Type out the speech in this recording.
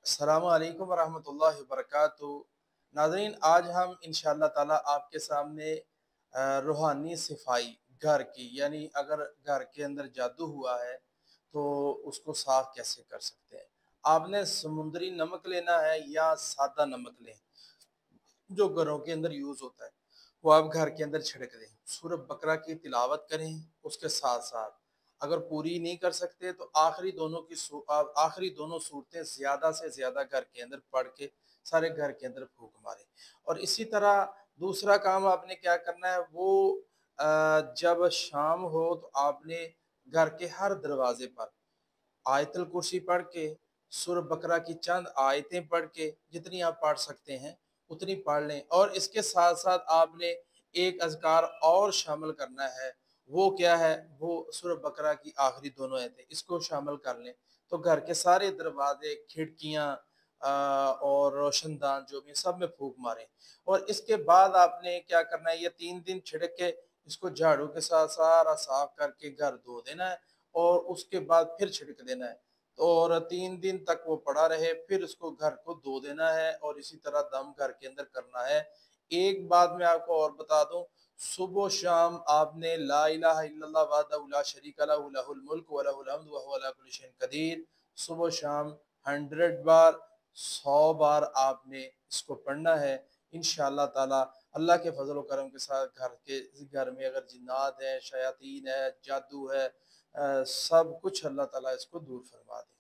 अस्सलामु अलैकुम वरहमतुल्लाहि वबरकातुहू। नाज़रीन, आज हम इंशाअल्लाह ताला आपके सामने रूहानी सफाई घर की, यानी अगर घर के अंदर जादू हुआ है तो उसको साफ कैसे कर सकते हैं। आपने समुद्री नमक लेना है या सादा नमक लें जो घरों के अंदर यूज होता है, वो आप घर के अंदर छिड़क दें। सूरह बकरा की तिलावत करें, उसके साथ साथ अगर पूरी नहीं कर सकते तो आखिरी दोनों सूरतें ज्यादा से ज्यादा घर के अंदर पढ़ के सारे घर के अंदर फूंक मारें। और इसी तरह दूसरा काम आपने क्या करना है, वो जब शाम हो तो आपने घर के हर दरवाजे पर आयतल कुर्सी पढ़ के, सूरह बकरा की चंद आयतें पढ़ के, जितनी आप पढ़ सकते हैं उतनी पढ़ लें। और इसके साथ साथ आपने एक अज़कार और शामिल करना है। वो क्या है? वो सूरह बकरा की आखिरी दोनों आयतें, इसको शामिल कर लें तो घर के सारे दरवाजे, खिड़कियाँ और रोशनदान जो भी सब में फूंक मारें। और इसके बाद आपने क्या करना है, ये 3 दिन छिड़क के इसको झाड़ू के साथ सारा साफ करके घर धो देना है और उसके बाद फिर छिड़क देना है। तो और 3 दिन तक वो पड़ा रहे, फिर उसको घर को धो देना है और इसी तरह दम घर के अंदर करना है। एक बात मैं आपको और बता दूं, सुबह शाम आपने ला इलाहा इल्लल्लाह वहदहू ला शरीका लहू लहुल मुल्क व लहुल हम्द व हुवा अला कुल्लि शैइन कदीर, सुबह शाम 100 बार, 100 बार आपने इसको पढ़ना है। इंशाअल्लाह ताला अल्लाह के फजल व करम के साथ घर में अगर जिन्नात है, शयातीन है, जादू है, सब कुछ अल्लाह ताला इसको दूर फरमा दे।